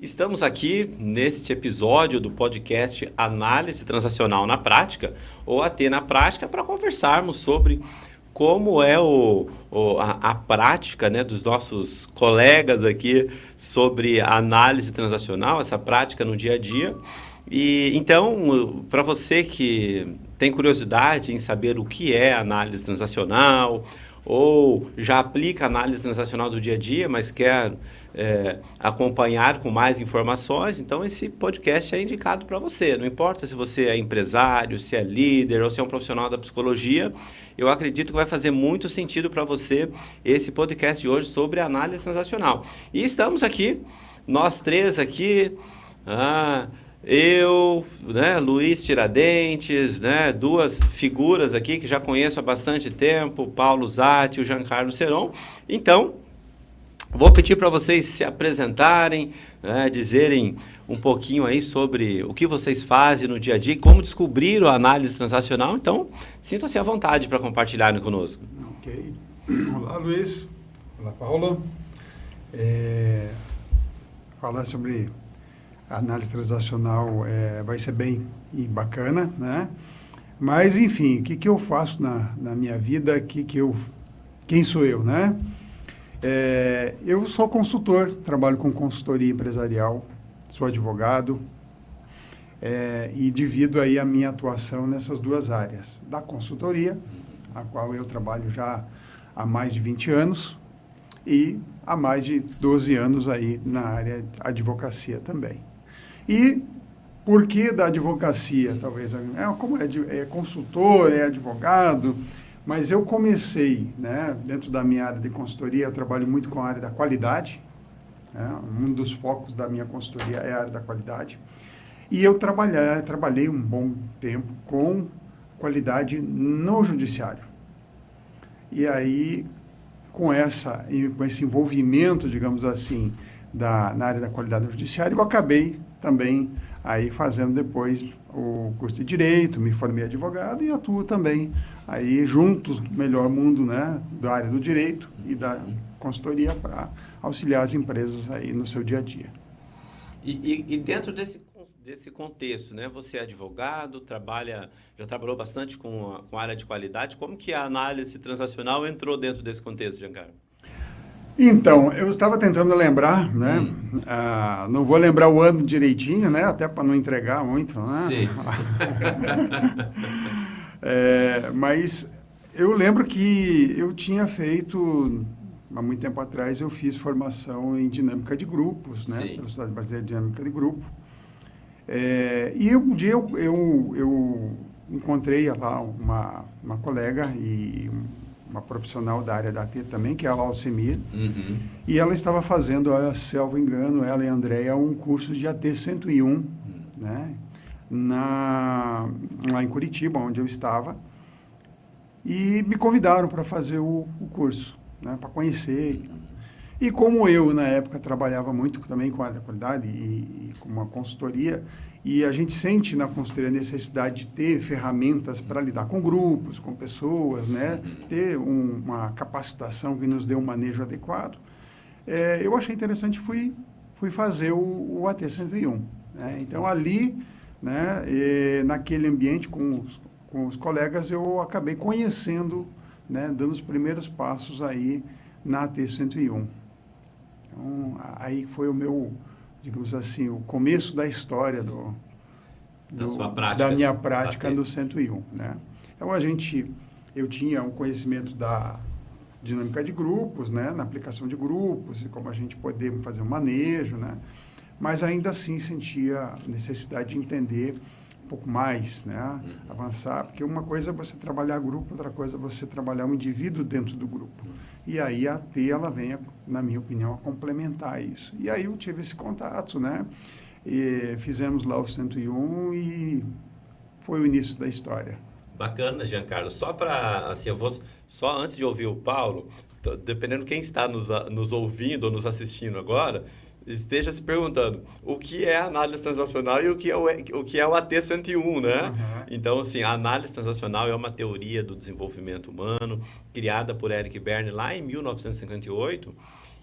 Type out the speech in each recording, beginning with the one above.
Estamos aqui neste episódio do podcast Análise Transacional na Prática, ou AT na Prática, para conversarmos sobre como é a prática, né, dos nossos colegas aqui sobre a análise transacional, essa prática no dia a dia. E então, para você que tem curiosidade em saber o que é análise transacional, ou já aplica análise transacional do dia a dia, mas quer acompanhar com mais informações, então esse podcast é indicado para você. Não importa se você é empresário, se é líder ou se é um profissional da psicologia, eu acredito que vai fazer muito sentido para você esse podcast de hoje sobre análise transacional. E estamos aqui, nós três aqui, eu, né, Luiz Tiradentes, né, duas figuras aqui que já conheço há bastante tempo, Paulo Zatti e o Giancarlo Seron. Então, vou pedir para vocês se apresentarem, né, dizerem um pouquinho aí sobre o que vocês fazem no dia a dia, como descobriram a análise transacional. Então, sintam-se à vontade para compartilharem conosco. Ok. Olá, Luiz. Olá, Paulo. Falar sobre a análise transacional vai ser bem bacana, né? Mas, enfim, o que eu faço na minha vida, quem sou eu, né? Eu sou consultor, trabalho com consultoria empresarial, sou advogado e divido aí a minha atuação nessas duas áreas. Da consultoria, a qual eu trabalho já há mais de 20 anos, e há mais de 12 anos aí na área de advocacia também. E por que da advocacia, talvez? Como é consultor, é advogado, mas eu comecei, né, dentro da minha área de consultoria, eu trabalho muito com a área da qualidade, né, um dos focos da minha consultoria é a área da qualidade, e eu trabalhei um bom tempo com qualidade no judiciário. E aí, com esse envolvimento, digamos assim, na área da qualidade no judiciário, eu acabei também aí fazendo depois o curso de Direito, me formei advogado e atuo também aí juntos, melhor mundo, né, da área do Direito e da consultoria para auxiliar as empresas aí no seu dia a dia. E dentro desse contexto, né, você é advogado, já trabalhou bastante com a área de qualidade, como que a análise transacional entrou dentro desse contexto, Giancarlo? Então, eu estava tentando lembrar, né? Não vou lembrar o ano direitinho, né? Até para não entregar muito, né? Sim. Mas eu lembro que eu tinha feito, há muito tempo atrás, eu fiz formação em dinâmica de grupos, né? Pela Sociedade Brasileira de Dinâmica de Grupo. E um dia eu encontrei lá uma colega e uma profissional da área da AT também, que é a Alcemir, e ela estava fazendo, se eu não me engano, ela e a Andréia, um curso de AT 101, né, lá em Curitiba, onde eu estava, e me convidaram para fazer o curso, né, para conhecer. E como eu, na época, trabalhava muito também com a área da qualidade e com uma consultoria, e a gente sente na consultoria a necessidade de ter ferramentas para lidar com grupos, com pessoas, né? Ter uma capacitação que nos dê um manejo adequado. Eu achei interessante e fui fazer o AT 101. Né? Então, ali, né, naquele ambiente com os colegas, eu acabei conhecendo, né, dando os primeiros passos aí na AT 101. Então, aí foi o meu, digamos assim, o começo da história da minha prática no 101, né? Então, eu tinha um conhecimento da dinâmica de grupos, né? Na aplicação de grupos, e como a gente poderia fazer um manejo, né? Mas ainda assim sentia necessidade de entender um pouco mais, né? Avançar, porque uma coisa é você trabalhar grupo, outra coisa é você trabalhar um indivíduo dentro do grupo. E aí a AT, ela vem, na minha opinião, a complementar isso. E aí eu tive esse contato, né? E fizemos lá o 101 e foi o início da história. Bacana, Giancarlo. Só para, assim, só antes de ouvir o Paulo, dependendo quem está nos ouvindo ou nos assistindo agora, esteja se perguntando o que é a análise transacional e o que é o AT 101, né? Então, assim, a análise transacional é uma teoria do desenvolvimento humano criada por Eric Berne lá em 1958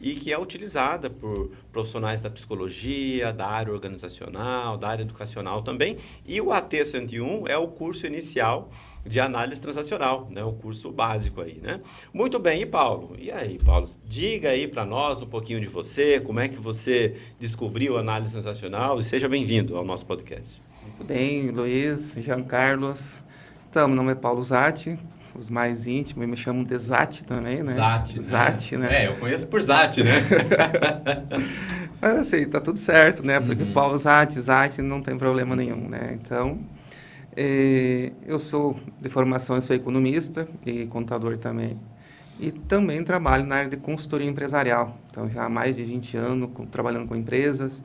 e que é utilizada por profissionais da psicologia, da área organizacional, da área educacional também. E o AT-101 é o curso inicial de análise transacional, né? O curso básico aí, né? Muito bem, e Paulo? E aí, Paulo? Diga aí para nós um pouquinho de você, como é que você descobriu a análise transacional e seja bem-vindo ao nosso podcast. Muito bem, Luiz, Jean Carlos. Então, meu nome é Paulo Zatti, os mais íntimos me chamam de Zatti também, né? Zatti, né? Eu conheço por Zatti, né? Mas assim, tá tudo certo, né? Porque Paulo Zatti não tem problema nenhum, né? Então, eu sou de formação, eu sou economista e contador também. E também trabalho na área de consultoria empresarial. Então, já há mais de 20 anos trabalhando com empresas,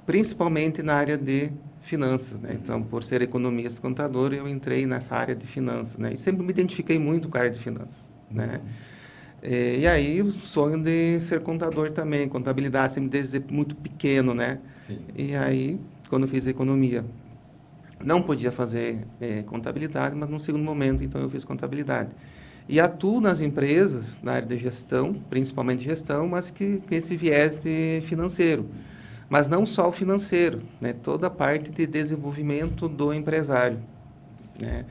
principalmente na área de finanças, né? Então, por ser economista e contador, eu entrei nessa área de finanças, né? E sempre me identifiquei muito com a área de finanças, né? E aí, o sonho de ser contador também, contabilidade, sempre desde muito pequeno, né? Sim. E aí, quando eu fiz economia, não podia fazer contabilidade, mas no segundo momento, então, eu fiz contabilidade. E atuo nas empresas, na área de gestão, principalmente gestão, mas que com esse viés de financeiro. Mas não só o financeiro, né? Toda a parte de desenvolvimento do empresário, né?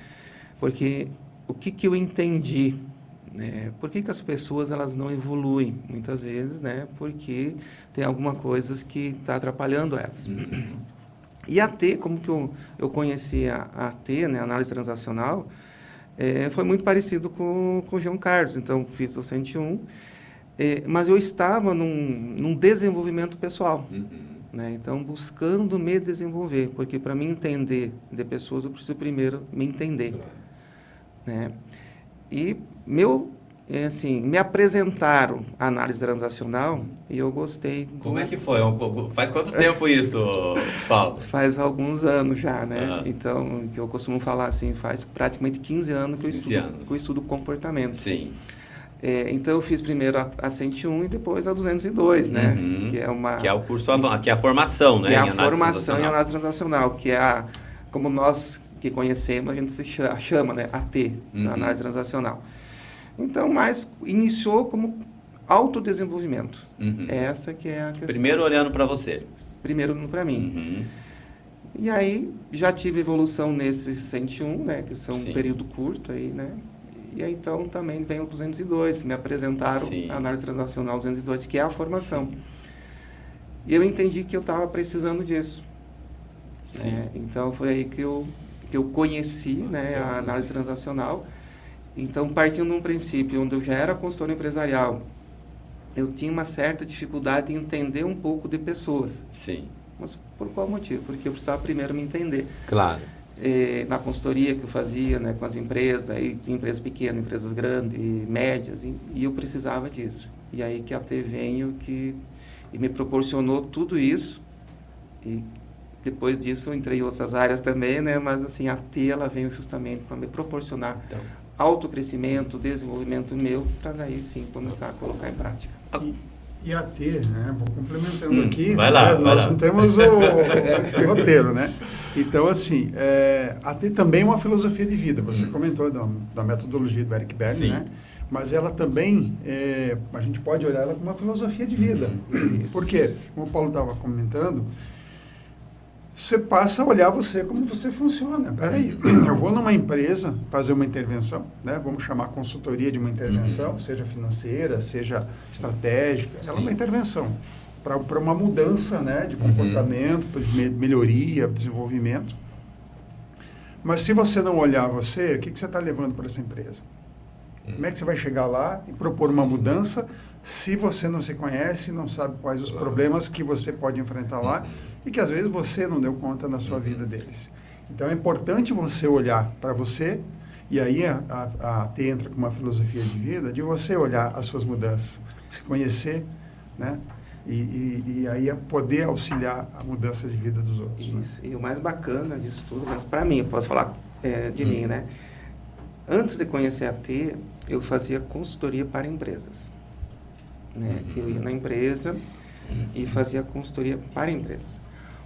Porque o que eu entendi, né? Por que as pessoas elas não evoluem? Muitas vezes, né? Porque tem alguma coisa que está atrapalhando elas. E a AT, como que eu conheci a AT, né? Análise transacional, foi muito parecido com o João Carlos. Então, fiz o 101, mas eu estava num desenvolvimento pessoal, né? Então, buscando me desenvolver, porque para mim entender de pessoas, eu preciso primeiro me entender, né? E me apresentaram a análise transacional e eu gostei. Como é que foi? Faz quanto tempo isso, Paulo? Faz alguns anos já, né? Então, que eu costumo falar assim, faz praticamente 15 anos que eu estudo comportamento. Sim. Então, eu fiz primeiro a 101 e depois a 202, né? Que é o curso, que é a formação, né? Que é a formação em análise transacional, que é como nós que conhecemos, a gente se chama, né? AT, análise transacional. Então, mas iniciou como autodesenvolvimento. Essa que é a questão. Primeiro olhando para você. Primeiro para mim. E aí, já tive evolução nesse 101, né? Que são um período curto aí, né? E aí, então, também vem o 202. Me apresentaram a análise transacional 202, que é a formação. E eu entendi que eu estava precisando disso. Né? Então, foi aí que eu conheci, né, a análise transacional. Então, partindo de um princípio onde eu já era consultor empresarial, eu tinha uma certa dificuldade em entender um pouco de pessoas. Sim. Mas por qual motivo? Porque eu precisava primeiro me entender. Claro. Na consultoria que eu fazia, né, com as empresas, aí empresas pequenas, empresas grandes, médias, e eu precisava disso. E aí que a AT veio e me proporcionou tudo isso. E depois disso eu entrei em outras áreas também, né, mas assim, a AT ela veio justamente para me proporcionar autocrescimento, desenvolvimento meu, para daí sim começar a colocar em prática. E a AT, né? Vou complementando aqui. Vai lá, nós não temos esse roteiro, né? Então, assim, a AT também é uma filosofia de vida. Você comentou da metodologia do Eric Berne, né? Mas ela também, a gente pode olhar ela como uma filosofia de vida. Por quê? Como o Paulo estava comentando, você passa a olhar você como você funciona. Peraí, eu vou numa empresa fazer uma intervenção, né? Vamos chamar consultoria de uma intervenção, seja financeira, seja estratégica, ela é uma intervenção para uma mudança, né, de comportamento, de melhoria, desenvolvimento. Mas se você não olhar você, o que você está levando para essa empresa? Como é que você vai chegar lá e propor uma mudança se você não se conhece, não sabe quais os problemas que você pode enfrentar lá e que às vezes você não deu conta na sua vida deles. Então é importante você olhar para você e aí a AT entra com uma filosofia de vida de você olhar as suas mudanças, se conhecer, né? E aí é poder auxiliar a mudança de vida dos outros. Isso. Né? E o mais bacana disso tudo, mas para mim, eu posso falar de mim, né? Antes de conhecer a AT, eu fazia consultoria para empresas. Né? Eu ia na empresa e fazia consultoria para empresas.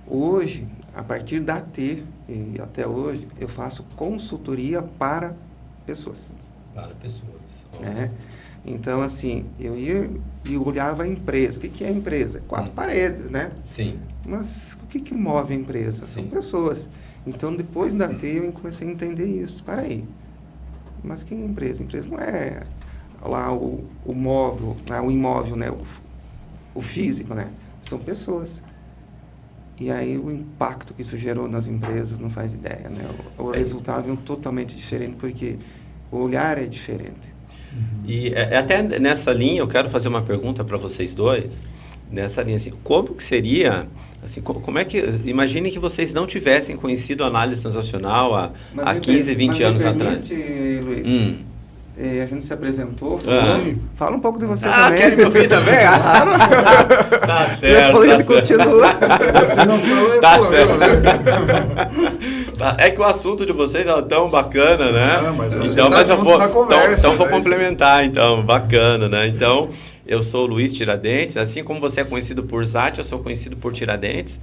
Hoje, a partir da AT e até hoje, eu faço consultoria para pessoas. Para pessoas. Né? Então, assim, eu ia e olhava a empresa. O que é a empresa? 4 paredes, né? Sim. Mas o que move a empresa? Sim. São pessoas. Então, depois da TI, eu comecei a entender isso. Para aí. Mas quem é a empresa? A empresa não é lá o móvel, o imóvel, né? O físico, né? São pessoas. E aí o impacto que isso gerou nas empresas não faz ideia, né? O resultado é totalmente diferente, porque o olhar é diferente. E até nessa linha, eu quero fazer uma pergunta para vocês dois. Nessa linha, assim, como que seria, assim, como é que, imagine que vocês não tivessem conhecido a análise transacional há 15, 20 anos atrás. Luiz, a gente se apresentou. Fala um pouco de você também. Quer me ouvir também? Claro. Tá certo. Depois ele continua. Você não falou, tá certo. É que o assunto de vocês é tão bacana, né? Mas você então, tá junto na conversa, então vou né? complementar, então, bacana, né? Então, eu sou o Luiz Tiradentes, assim como você é conhecido por Zat, eu sou conhecido por Tiradentes.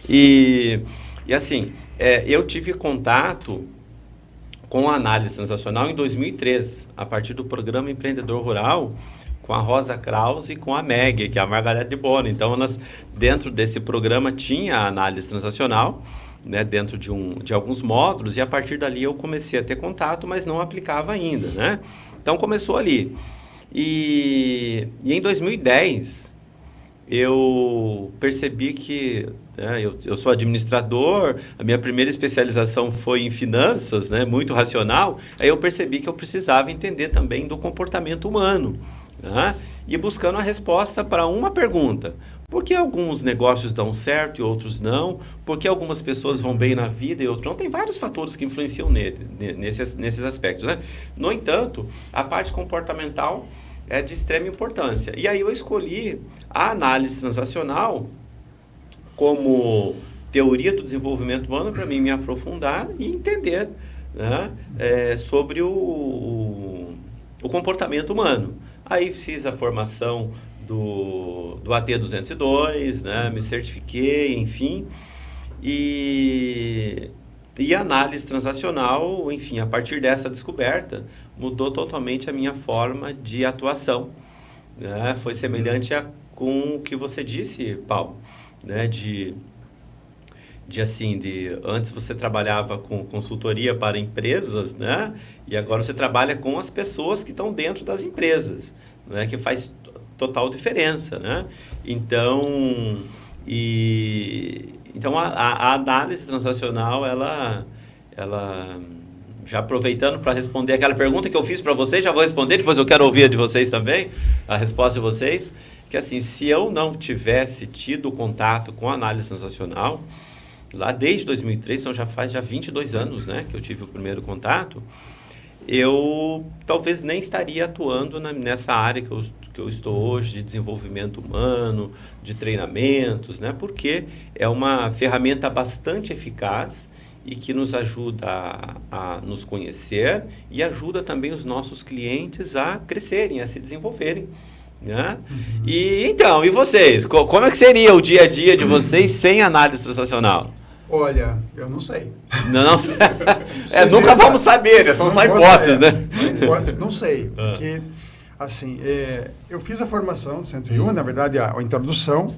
E assim, eu tive contato com a análise transacional em 2003, a partir do programa Empreendedor Rural, com a Rosa Krause e com a Meg, que é a Margarete Bono. Então, dentro desse programa tinha a análise transacional, né, dentro de alguns módulos, e a partir dali eu comecei a ter contato, mas não aplicava ainda, né? Então, começou ali. E em 2010, eu percebi que eu sou administrador, a minha primeira especialização foi em finanças, né, muito racional. Aí eu percebi que eu precisava entender também do comportamento humano, né, e buscando a resposta para uma pergunta: por que alguns negócios dão certo e outros não? Por que algumas pessoas vão bem na vida e outras não? Tem vários fatores que influenciam nesses aspectos, né? No entanto, a parte comportamental é de extrema importância. E aí eu escolhi a análise transacional como teoria do desenvolvimento humano para mim me aprofundar e entender, né, sobre o comportamento humano. Aí fiz a formação do AT202, né, me certifiquei, enfim, e a análise transacional, enfim, a partir dessa descoberta, mudou totalmente a minha forma de atuação, né? Foi semelhante com o que você disse, Paulo, né? Antes você trabalhava com consultoria para empresas, né? E agora você trabalha com as pessoas que estão dentro das empresas, né? Que faz total diferença, né? Então, a análise transacional, ela já aproveitando para responder aquela pergunta que eu fiz para vocês, já vou responder, depois eu quero ouvir a de vocês também, a resposta de vocês, que assim, se eu não tivesse tido contato com a análise transacional, lá desde 2003, então já faz 22 anos, né, que eu tive o primeiro contato, eu talvez nem estaria atuando nessa área que eu estou hoje, de desenvolvimento humano, de treinamentos, né? Porque é uma ferramenta bastante eficaz e que nos ajuda a nos conhecer e ajuda também os nossos clientes a crescerem, a se desenvolverem, né? Uhum. E vocês? Como é que seria o dia a dia de vocês sem análise transacional? Olha, eu não sei. Não sei. Nunca vamos saber, né? São só hipóteses, né? Não sei, porque, assim, eu fiz a formação do 101, na verdade, a introdução,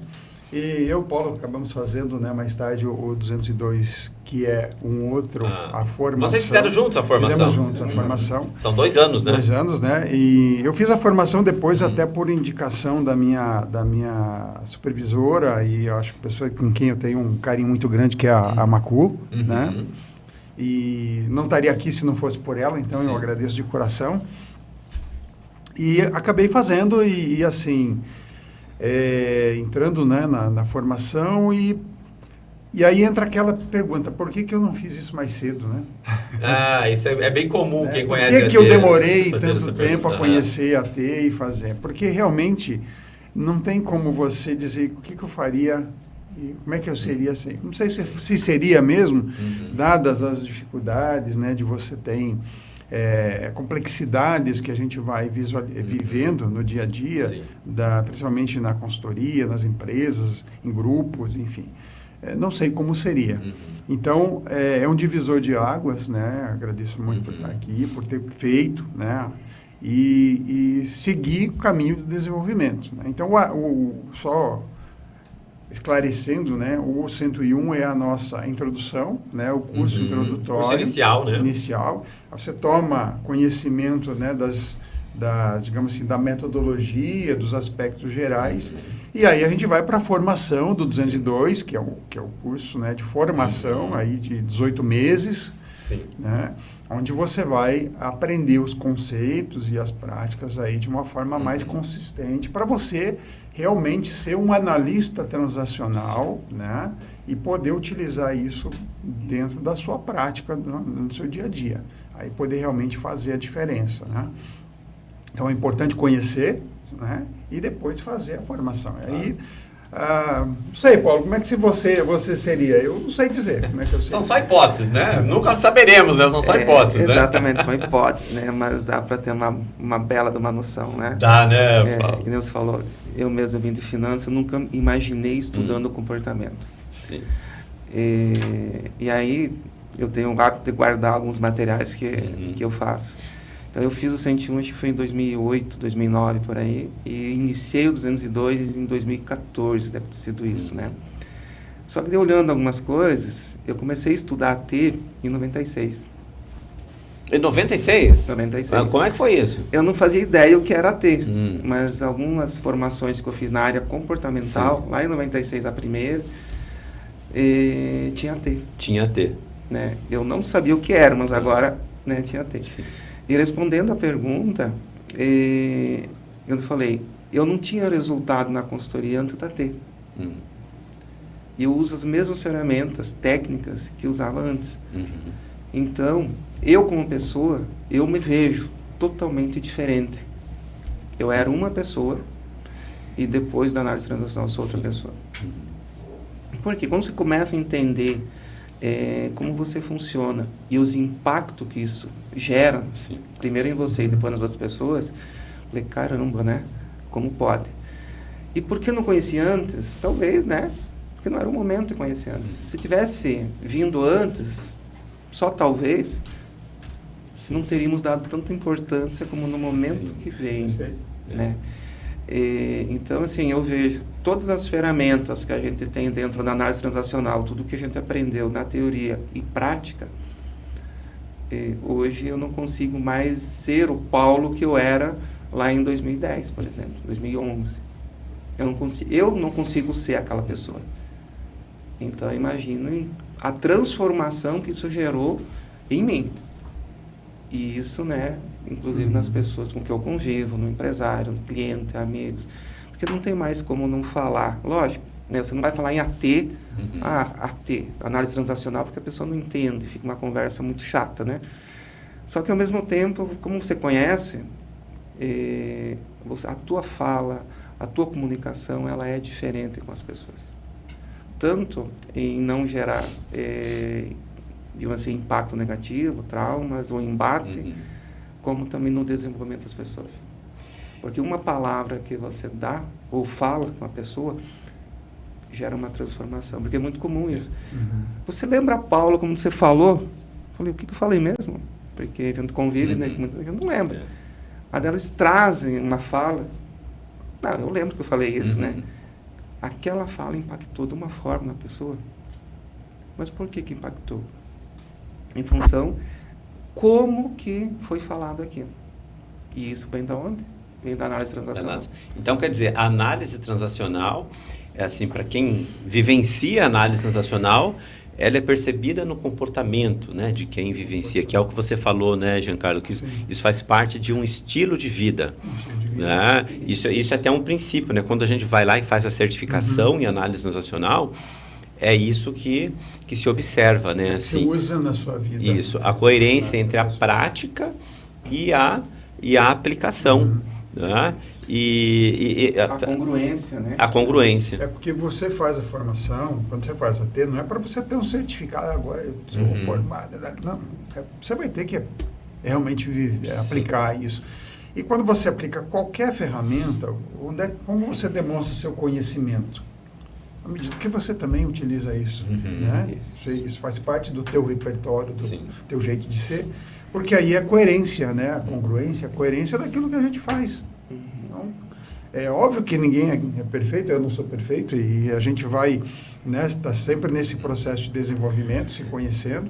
e eu e o Paulo acabamos fazendo, né, mais tarde o 202, que é um outro, a formação. Vocês fizeram juntos a formação? Fizemos juntos a formação. São 2 anos, né? 2 anos, né? E eu fiz a formação depois até por indicação da minha supervisora, e eu acho que pessoa com quem eu tenho um carinho muito grande, que é a Macu, né? E não estaria aqui se não fosse por ela, então eu agradeço de coração. E acabei fazendo e assim, entrando, né, na formação e aí entra aquela pergunta: por que eu não fiz isso mais cedo, né? Isso é bem comum, quem conhece a TE. Por que eu demorei tanto tempo pergunta, a conhecer a TE e fazer? Porque realmente não tem como você dizer o que eu faria e como é que eu seria assim. Não sei se seria mesmo, dadas as dificuldades, né, de você ter complexidades que a gente vai vivendo no dia a dia, principalmente na consultoria, nas empresas, em grupos, enfim. não sei como seria. Então, é um divisor de águas, né? Agradeço muito por estar aqui, por ter feito, né? E seguir o caminho do desenvolvimento, né? Então, só esclarecendo, né? O 101 é a nossa introdução, né? O curso introdutório. Curso inicial, né? Inicial. Você toma conhecimento, né? Digamos assim, da metodologia, dos aspectos gerais. E aí a gente vai para a formação do 202, que é o curso, né, de formação aí de 18 meses, né, onde você vai aprender os conceitos e as práticas aí de uma forma mais consistente para você realmente ser um analista transacional, né, e poder utilizar isso dentro da sua prática, no seu dia a dia. Aí poder realmente fazer a diferença, né? Então, é importante conhecer, né? E depois fazer a formação. Aí, não sei, Paulo, como é que você seria? Eu não sei dizer como é que eu seria. São só hipóteses, né? Nunca saberemos, né? São só hipóteses, né? Exatamente, são hipóteses, né? Mas dá para ter uma bela de uma noção, né? Dá, né, Paulo? Como você falou, eu mesmo vim de finanças, eu nunca imaginei estudando o comportamento. Sim. E aí, eu tenho o hábito de guardar alguns materiais que eu faço. Então, eu fiz o 101, acho que foi em 2008, 2009, por aí, e iniciei o 202 em 2014, deve ter sido isso, né? Só que, olhando algumas coisas, eu comecei a estudar AT em 96. Em 96? 96. Como é que foi isso? Eu não fazia ideia o que era AT, mas algumas formações que eu fiz na área comportamental, lá em 96, a primeira, tinha AT. Tinha AT. Né? Eu não sabia o que era, mas agora, né, tinha AT. Sim. E respondendo a pergunta, eu falei, eu não tinha resultado na consultoria antes da T. Eu uso as mesmas ferramentas técnicas que usava antes. Então, eu como pessoa, eu me vejo totalmente diferente. Eu era uma pessoa e depois da análise transacional sou outra pessoa. Porque quando você começa a entender como você funciona e os impactos que isso gera, primeiro em você e depois nas outras pessoas, falei, caramba, né? Como pode? E por que eu não conhecia antes? Talvez, né? Porque não era o momento de conhecer antes. Se tivesse vindo antes, só talvez, não teríamos dado tanta importância como no momento que vem, né? Então, assim, eu vejo todas as ferramentas que a gente tem dentro da análise transacional, tudo que a gente aprendeu na teoria e prática, hoje eu não consigo mais ser o Paulo que eu era lá em 2010, por exemplo, 2011. Eu não consigo ser aquela pessoa. Então, imaginem a transformação que isso gerou em mim. E isso, né, inclusive nas pessoas com que eu convivo, no empresário, no cliente, amigos. Porque não tem mais como não falar. Lógico, né, você não vai falar em AT, AT, análise transacional, porque a pessoa não entende, fica uma conversa muito chata, né? Só que, ao mesmo tempo, como você conhece, a tua fala, a tua comunicação, ela é diferente com as pessoas. Tanto em não gerar, digamos assim, impacto negativo, traumas ou embate, como também no desenvolvimento das pessoas. Porque uma palavra que você dá ou fala com a pessoa gera uma transformação, porque é muito comum isso. Você lembra, Paulo, como você falou? Eu falei, o que eu falei mesmo? Porque a gente convive, né, com muita gente não lembra. Aí elas trazem uma fala, não, eu lembro que eu falei isso, né? Aquela fala impactou de uma forma na pessoa. Mas por que impactou? Em função como que foi falado aquilo. E isso vem da onde? Vem da análise transacional. Então, quer dizer, a análise transacional, assim, para quem vivencia a análise transacional, ela é percebida no comportamento, né, de quem vivencia, que é o que você falou, né, Giancarlo, que isso faz parte de um estilo de vida. Né? Isso é até um princípio, né? Quando a gente vai lá e faz a certificação em análise transacional, é isso que se observa, né? Assim, você usa na sua vida. Isso, a coerência entre a prática e a aplicação. Né? A congruência, né? A congruência. É porque você faz a formação, quando você faz a T, não é para você ter um certificado, agora eu sou formado. Não, você vai ter que realmente aplicar isso. E quando você aplica qualquer ferramenta, como você demonstra seu conhecimento? à medida que você também utiliza isso, né? Isso faz parte do teu repertório, do teu jeito de ser, porque aí é coerência, né? A congruência, a coerência daquilo que a gente faz. Então, é óbvio que ninguém é perfeito, eu não sou perfeito, e a gente vai, né, tá sempre nesse processo de desenvolvimento, se conhecendo,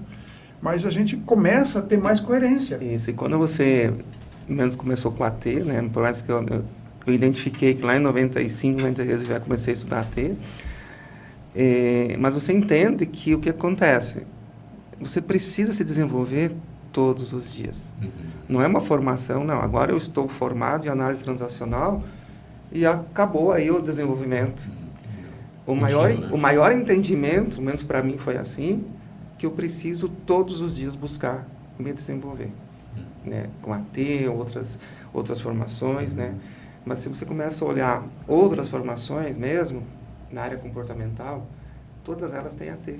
mas a gente começa a ter mais coerência. Isso, e quando você, menos começou com AT, né? Por mais que eu identifiquei que lá em 95, 96 eu já comecei a estudar AT, mas você entende que o que acontece? Você precisa se desenvolver todos os dias. Não é uma formação, não. Agora eu estou formado em análise transacional e acabou aí o desenvolvimento. O maior entendimento, pelo menos para mim foi assim, que eu preciso todos os dias buscar me desenvolver, né? Com AT, outras formações, né? Mas se você começa a olhar outras formações mesmo, na área comportamental, todas elas têm AT.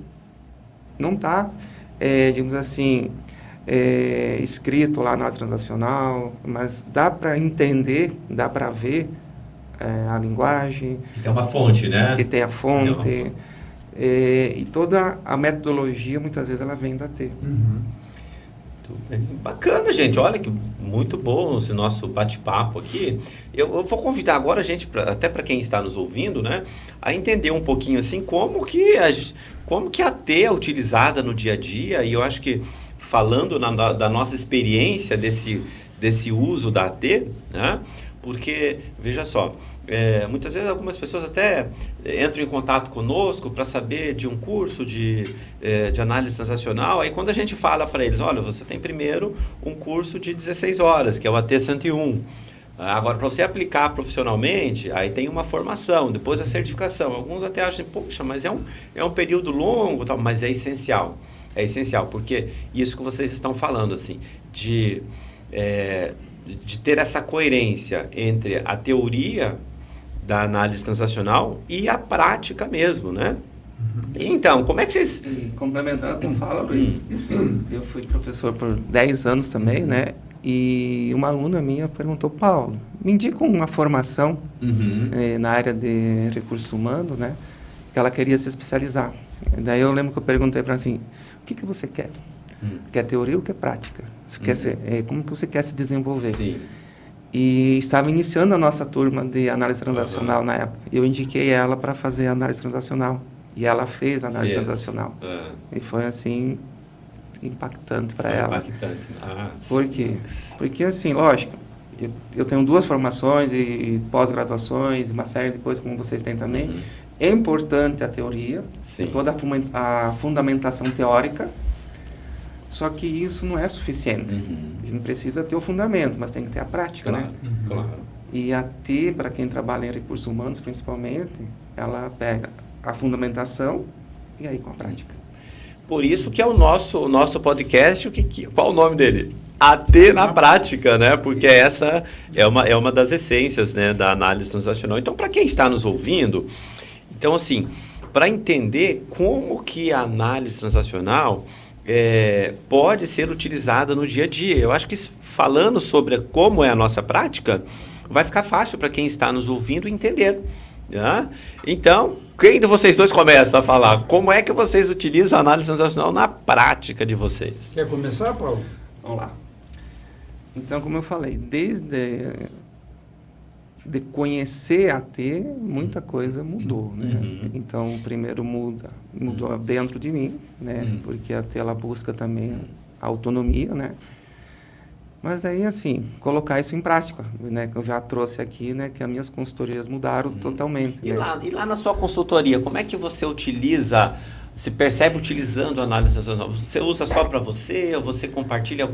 Não está, digamos assim, escrito lá na transacional, mas dá para entender, dá para ver a linguagem. Que tem uma fonte, né? Que tem a fonte. E toda a metodologia, muitas vezes, ela vem da AT. Bacana, gente. Olha que muito bom esse nosso bate-papo aqui. Eu vou convidar agora a gente, até para quem está nos ouvindo, né, a entender um pouquinho assim como que a AT é utilizada no dia a dia. E eu acho que falando da nossa experiência desse uso da AT, né, porque, veja só, muitas vezes algumas pessoas até entram em contato conosco para saber de um curso de análise transacional. Aí quando a gente fala para eles, olha, você tem primeiro um curso de 16 horas, que é o AT 101. Agora, para você aplicar profissionalmente, aí tem uma formação, depois a certificação. Alguns até acham, poxa, mas é um período longo, tal, mas é essencial. É essencial, porque isso que vocês estão falando, assim, de ter essa coerência entre a teoria da análise transacional e a prática mesmo, né? Então, como é que vocês... E complementando a tua fala, Luiz, eu fui professor por 10 anos também, né? E uma aluna minha perguntou, Paulo, me indica uma formação na área de recursos humanos, né? Que ela queria se especializar. Daí eu lembro que eu perguntei para ela assim, o que você quer? Quer teoria ou quer prática? Você quer como que você quer se desenvolver? Sim. E estava iniciando a nossa turma de análise transacional na época. Eu indiquei ela para fazer análise transacional. E ela fez análise transacional. E foi assim, impactante para ela. Impactante. Por quê? Porque assim, lógico, eu tenho 2 formações e pós-graduações, uma série de coisas como vocês têm também. É importante a teoria, toda a fundamentação teórica, só que isso não é suficiente. A gente precisa ter o fundamento, mas tem que ter a prática, né? Claro. E a T, para quem trabalha em recursos humanos, principalmente, ela pega a fundamentação e aí com a prática. Por isso que é o nosso podcast, qual o nome dele? AT na prática, né? Porque essa é uma das essências, né, da análise transacional. Então, para quem está nos ouvindo, então, assim, para entender como que a análise transacional pode ser utilizada no dia a dia. Eu acho que falando sobre como é a nossa prática, vai ficar fácil para quem está nos ouvindo entender. Né? Então, quem de vocês dois começa a falar? Como é que vocês utilizam a análise transacional na prática de vocês? Quer começar, Paulo? Vamos lá. Então, como eu falei, desde de conhecer a T, muita coisa mudou, né? Então, primeiro mudou dentro de mim, né? Porque a T, ela busca também a autonomia, né? Mas aí, assim, colocar isso em prática, né? Que eu já trouxe aqui, né? Que as minhas consultorias mudaram totalmente. E, né? e lá na sua consultoria, como é que você utiliza, se percebe utilizando a análise transacional? Você usa só para você ou você compartilha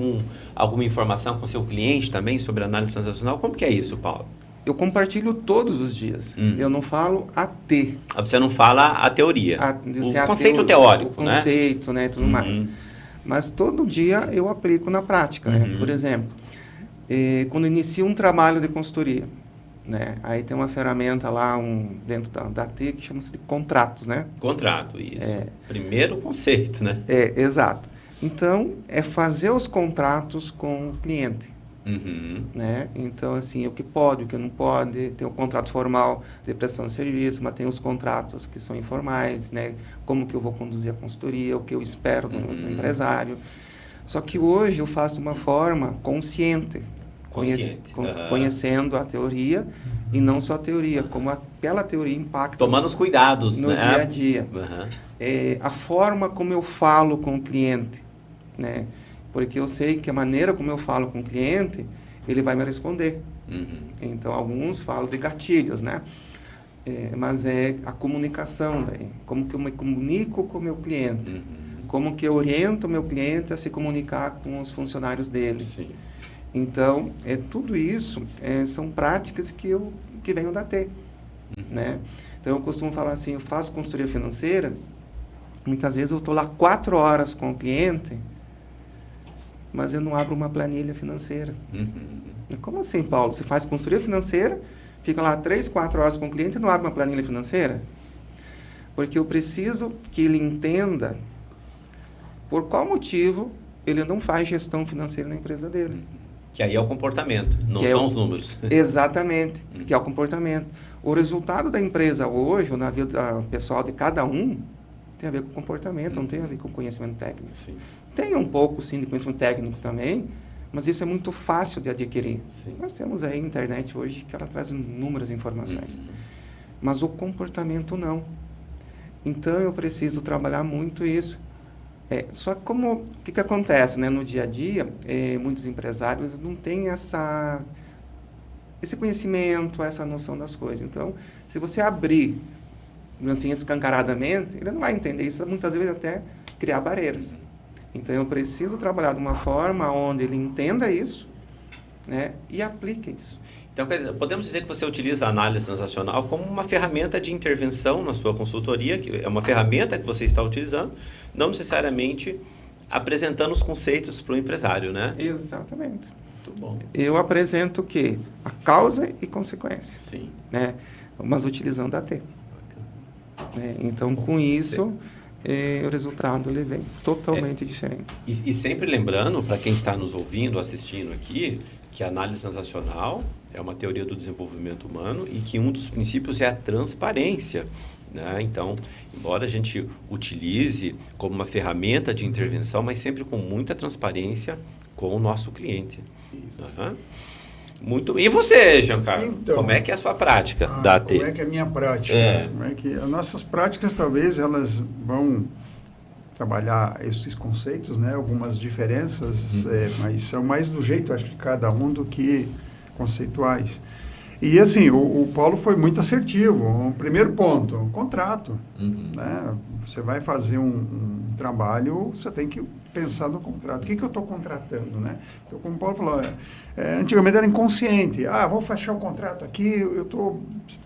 alguma informação com seu cliente também sobre análise transacional? Como que é isso, Paulo? Eu compartilho todos os dias. Eu não falo a T. Você não fala a teoria, o conceito teórico, né? O conceito, né? Tudo mais. Mas todo dia eu aplico na prática, né? Por exemplo, quando inicio um trabalho de consultoria, né? Aí tem uma ferramenta lá dentro da T que chama-se de contratos, né? Contrato, isso. Primeiro conceito, né? Exato. Então, é fazer os contratos com o cliente. Uhum. né? Então, assim, o que pode, o que não pode, tem o contrato formal de prestação de serviço, mas tem os contratos que são informais, né? Como que eu vou conduzir a consultoria, o que eu espero do empresário. Só que hoje eu faço de uma forma consciente, conhecendo a teoria, e não só a teoria, como aquela teoria impacta tomando os cuidados, no né? dia a dia. Uhum. A forma como eu falo com o cliente, né? Porque eu sei que a maneira como eu falo com o cliente, ele vai me responder. Uhum. Então, alguns falam de gatilhos, né? Mas é a comunicação daí. Como que eu me comunico com o meu cliente. Uhum. Como que eu oriento o meu cliente a se comunicar com os funcionários dele. Sim. Então, tudo isso são práticas que venham da T. Né? Então, eu costumo falar assim, eu faço consultoria financeira, muitas vezes eu estou lá 4 horas com o cliente, mas eu não abro uma planilha financeira. Uhum. Como assim, Paulo? Você faz consultoria financeira, fica lá 3, 4 horas com o cliente e não abre uma planilha financeira? Porque eu preciso que ele entenda por qual motivo ele não faz gestão financeira na empresa dele. Que aí é o comportamento, não são os números. Exatamente, que é o comportamento. O resultado da empresa hoje, ou na vida pessoal de cada um, tem a ver com comportamento, não tem a ver com conhecimento técnico. Sim. Tem um pouco, sim, de conhecimento técnico também, mas isso é muito fácil de adquirir. Sim. Nós temos aí a internet hoje que ela traz inúmeras informações. Mas o comportamento não. Então, eu preciso trabalhar muito isso. Só que o que acontece, né? No dia a dia, muitos empresários não têm esse conhecimento, essa noção das coisas. Então, se você abrir assim, escancaradamente, ele não vai entender isso, muitas vezes até criar barreiras. Então, eu preciso trabalhar de uma forma onde ele entenda isso, né? E aplique isso. Então, podemos dizer que você utiliza a análise transacional como uma ferramenta de intervenção na sua consultoria, que é uma ferramenta que você está utilizando, não necessariamente apresentando os conceitos para o empresário, né? Exatamente. Muito bom. Eu apresento o quê? A causa e consequência. Sim. Né? Mas utilizando a T. Né? Então, com isso, o resultado ele vem totalmente diferente. E sempre lembrando, para quem está nos ouvindo, assistindo aqui, que a análise transacional é uma teoria do desenvolvimento humano e que um dos princípios é a transparência. Né? Então, embora a gente utilize como uma ferramenta de intervenção, mas sempre com muita transparência com o nosso cliente. Isso. Uhum. Muito. E você, Giancarlo? Então, como é que é a sua prática da AT? Como é que é a minha prática? Como é que as nossas práticas, talvez, elas vão trabalhar esses conceitos, né? Algumas diferenças, mas são mais do jeito, acho, de cada um do que conceituais. E, assim, o Paulo foi muito assertivo. O primeiro ponto, um contrato. Né? Você vai fazer um trabalho, você tem que pensar no contrato. O que eu estou contratando, né? Então, como o Paulo falou, antigamente era inconsciente. Vou fechar o contrato aqui, eu estou...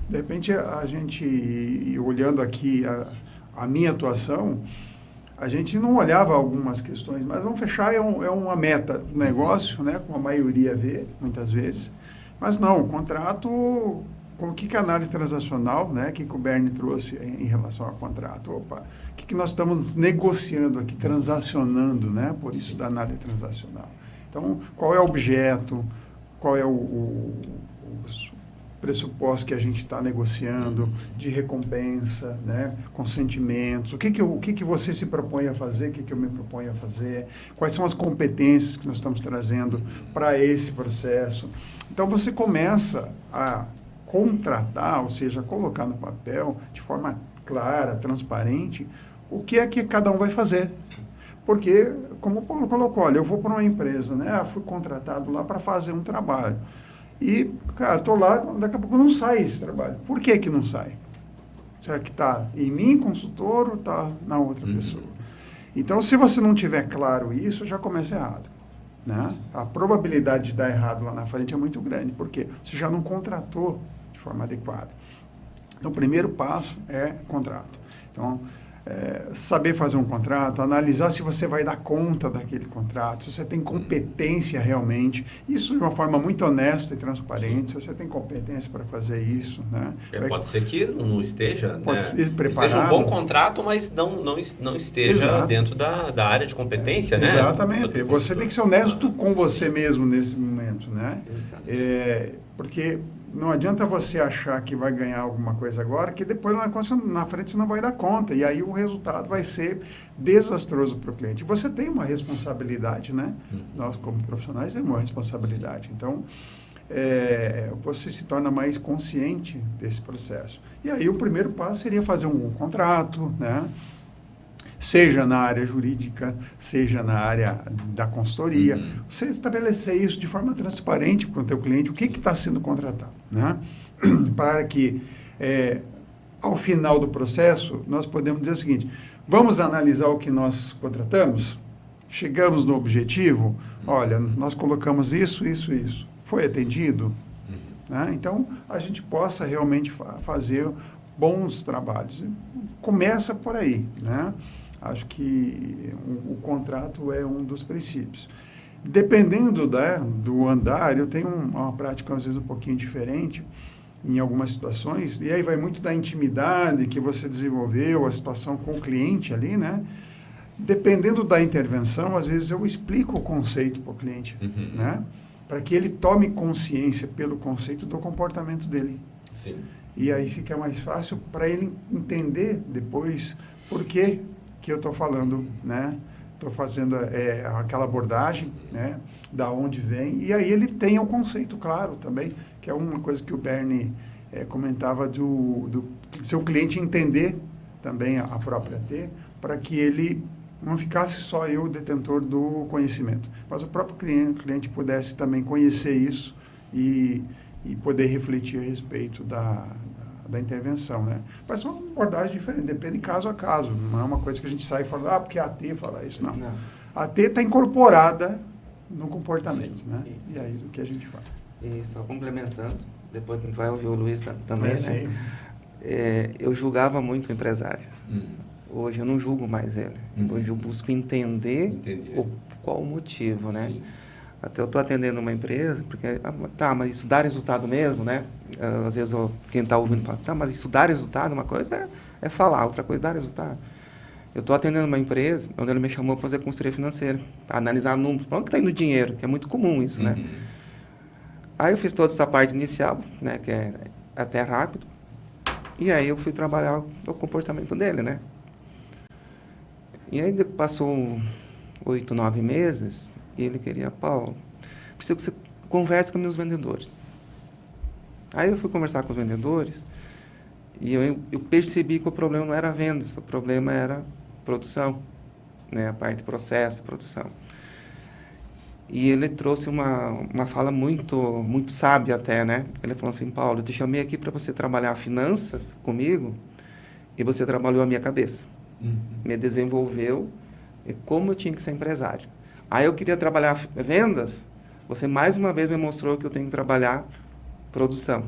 De repente, a gente, olhando aqui a minha atuação, a gente não olhava algumas questões, mas vamos fechar, é uma meta do negócio, né? Como a maioria vê, muitas vezes. Mas não, o contrato, com o que a análise transacional, né, que o Bernie trouxe em relação ao contrato? O que nós estamos negociando aqui, transacionando, né, por isso da análise transacional. Então, qual é o objeto, qual é o pressuposto que a gente está negociando de recompensa, né, consentimentos, o que você se propõe a fazer, o que eu me proponho a fazer, quais são as competências que nós estamos trazendo para esse processo. Então, você começa a contratar, ou seja, colocar no papel, de forma clara, transparente, o que é que cada um vai fazer. Porque, como o Paulo colocou, olha, eu vou para uma empresa, né? Fui contratado lá para fazer um trabalho. E, cara, estou lá, daqui a pouco não sai esse trabalho. Por que não sai? Será que está em mim, consultor, ou está na outra pessoa? Então, se você não tiver claro isso, já começa errado. Né? A probabilidade de dar errado lá na frente é muito grande, porque você já não contratou de forma adequada. Então, o primeiro passo é contrato. Então, saber fazer um contrato, analisar se você vai dar conta daquele contrato, se você tem competência realmente, isso de uma forma muito honesta e transparente, se você tem competência para fazer isso. Né? Pode ser que não esteja, preparado. Seja um bom contrato, mas não esteja dentro da área de competência, né? Exatamente. Você tem que ser honesto com você mesmo nesse momento. conhecimento, né? Exato. Porque não adianta você achar que vai ganhar alguma coisa agora, que depois na frente você não vai dar conta. E aí o resultado vai ser desastroso para o cliente. Você tem uma responsabilidade, né? Nós, como profissionais, temos uma responsabilidade. Então, você se torna mais consciente desse processo. E aí o primeiro passo seria fazer um contrato, né? Seja na área jurídica, seja na área da consultoria, você estabelecer isso de forma transparente com o teu cliente, o que está sendo contratado, né? Para que, ao final do processo, nós podemos dizer o seguinte, vamos analisar o que nós contratamos? Chegamos no objetivo? Olha, nós colocamos isso, isso, isso. Foi atendido? Né? Então, a gente possa realmente fazer bons trabalhos. Começa por aí, né? Acho que o contrato é um dos princípios. Dependendo do andar, eu tenho uma prática, às vezes, um pouquinho diferente em algumas situações, e aí vai muito da intimidade que você desenvolveu, a situação com o cliente ali, né? Dependendo da intervenção, às vezes eu explico o conceito para o cliente, né? Para que ele tome consciência pelo conceito do comportamento dele. Sim. E aí fica mais fácil para ele entender depois por que eu estou falando, né? Estou fazendo aquela abordagem, né? Da onde vem. E aí ele tem o conceito claro também, que é uma coisa que o Bernie comentava do seu cliente entender também a própria T, para que ele não ficasse só eu detentor do conhecimento, mas o próprio cliente pudesse também conhecer isso e poder refletir a respeito da intervenção, né? Mas é uma abordagem diferente, depende de caso a caso, não é uma coisa que a gente sai e fala, porque a AT fala isso, não. A AT está incorporada no comportamento, Sim, né? isso. E aí o que a gente faz. E só complementando, depois a gente vai ouvir o Luiz também, né? Sim. Eu julgava muito o empresário. Hoje eu não julgo mais ele. Hoje eu busco entender qual o motivo, né? Sim. Até eu estou atendendo uma empresa, porque, mas isso dá resultado mesmo, né? Às vezes quem está ouvindo fala, mas isso dá resultado? Uma coisa é falar, outra coisa é dar resultado. Eu estou atendendo uma empresa onde ele me chamou para fazer consultoria financeira, para analisar números, para onde está indo o dinheiro, que é muito comum isso, né? Aí eu fiz toda essa parte inicial, né? Que é até rápido, e aí eu fui trabalhar o comportamento dele, né? E aí passou 8, 9 meses, e ele queria, Paulo, preciso que você converse com meus vendedores. Aí eu fui conversar com os vendedores, e eu percebi que o problema não era vendas, o problema era produção, né? A parte de processo, produção. E ele trouxe uma fala muito sábia até, né? Ele falou assim, Paulo, eu te chamei aqui para você trabalhar finanças comigo, e você trabalhou a minha cabeça. Me desenvolveu como eu tinha que ser empresário. Aí eu queria trabalhar vendas, você mais uma vez me mostrou que eu tenho que trabalhar produção.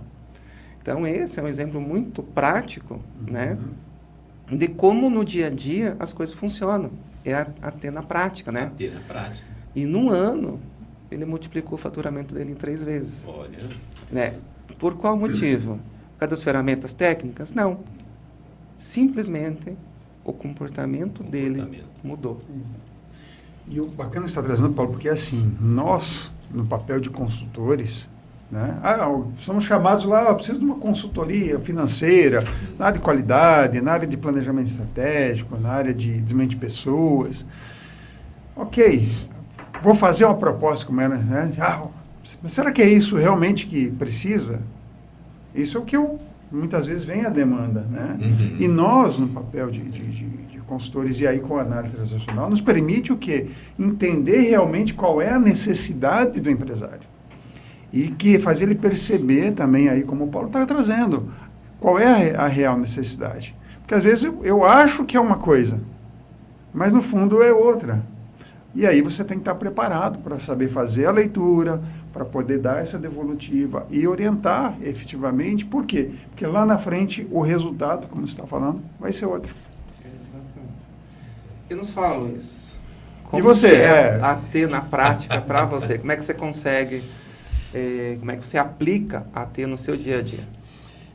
Então esse é um exemplo muito prático, né? De como no dia a dia as coisas funcionam. É a ter na prática, né? Ter na prática. E num ano, ele multiplicou o faturamento dele em 3 vezes. Olha. Né? Por qual motivo? Por causa das ferramentas técnicas? Não. Simplesmente o comportamento dele mudou. E o bacana que você está trazendo, Paulo, porque assim, nós, no papel de consultores, né, somos chamados lá, preciso de uma consultoria financeira, na área de qualidade, na área de planejamento estratégico, na área de desenvolvimento de pessoas. Ok, vou fazer uma proposta como ela, né? Será que é isso realmente que precisa? Isso é o que muitas vezes vem a demanda, né? E nós, no papel de consultores, e aí com a análise transacional, nos permite o quê? Entender realmente qual é a necessidade do empresário. E que faz ele perceber também, aí como o Paulo está trazendo, qual é a real necessidade. Porque às vezes eu acho que é uma coisa, mas no fundo é outra. E aí você tem que estar preparado para saber fazer a leitura, para poder dar essa devolutiva e orientar efetivamente. Por quê? Porque lá na frente o resultado, como você está falando, vai ser outro. E nos fala isso. E você? A ter na prática para você? Como é que você consegue, como é que você aplica a ter no seu dia a dia?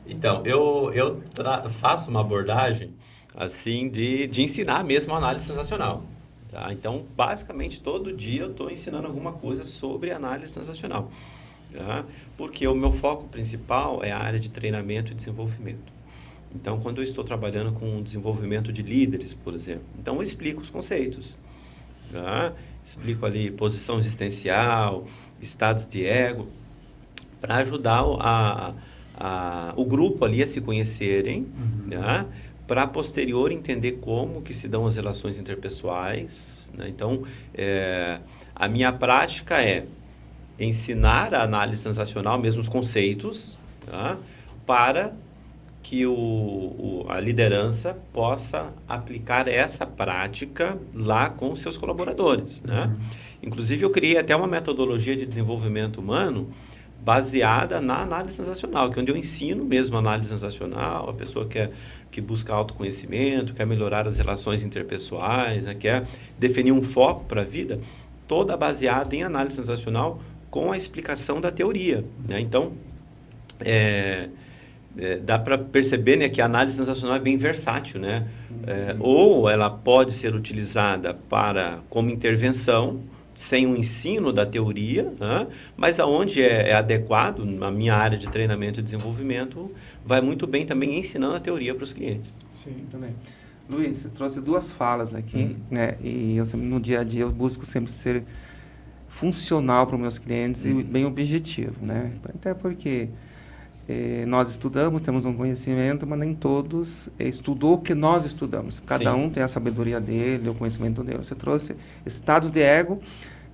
Então, eu faço uma abordagem assim de ensinar mesmo a análise transacional. Tá? Então, basicamente, todo dia eu estou ensinando alguma coisa sobre análise transacional. Tá? Porque o meu foco principal é a área de treinamento e desenvolvimento. Então, quando eu estou trabalhando com desenvolvimento de líderes, por exemplo, então eu explico os conceitos. Tá? Explico ali posição existencial, estados de ego, para ajudar o grupo ali a se conhecerem, né? Para posterior entender como que se dão as relações interpessoais. Né? Então, a minha prática é ensinar a análise transacional, mesmo os conceitos, tá? Para que a liderança possa aplicar essa prática lá com os seus colaboradores. Né? Inclusive, eu criei até uma metodologia de desenvolvimento humano baseada na análise transacional, que é onde eu ensino mesmo a análise transacional, a pessoa que busca autoconhecimento, quer melhorar as relações interpessoais, né? Quer definir um foco para a vida, toda baseada em análise transacional com a explicação da teoria. Né? Então, dá para perceber, né, que a análise transacional é bem versátil, né? Ou ela pode ser utilizada como intervenção, sem o ensino da teoria, né? Mas aonde é adequado, na minha área de treinamento e desenvolvimento, vai muito bem também ensinando a teoria para os clientes. Sim, também. Luiz, você trouxe duas falas aqui, né? E eu sempre, no dia a dia, eu busco sempre ser funcional para os meus clientes e bem objetivo, né? Até porque nós estudamos, temos um conhecimento, mas nem todos estudou o que nós estudamos. Cada um tem a sabedoria dele, o conhecimento dele. Você trouxe estados de ego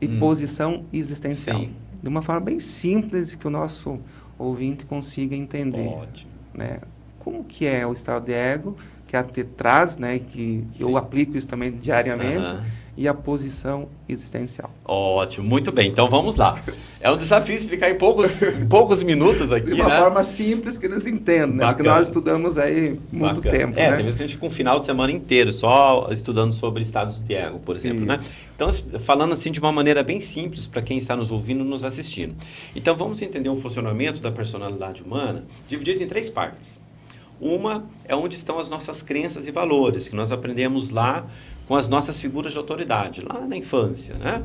e posição existencial. Sim. De uma forma bem simples que o nosso ouvinte consiga entender. Ótimo. Né? Como que é o estado de ego, que a T traz, né? Que eu aplico isso também diariamente. E a posição existencial. Ótimo, muito bem. Então vamos lá. É um desafio explicar em poucos minutos aqui, de uma forma simples que eles entendam, né? Porque nós estudamos aí muito tempo. Tem vezes que a gente fica um final de semana inteiro só estudando sobre estados de ego, por exemplo, né? Então, falando assim de uma maneira bem simples para quem está nos ouvindo, nos assistindo. Então, vamos entender o funcionamento da personalidade humana dividido em 3 partes. Uma é onde estão as nossas crenças e valores, que nós aprendemos lá com as nossas figuras de autoridade, lá na infância, né?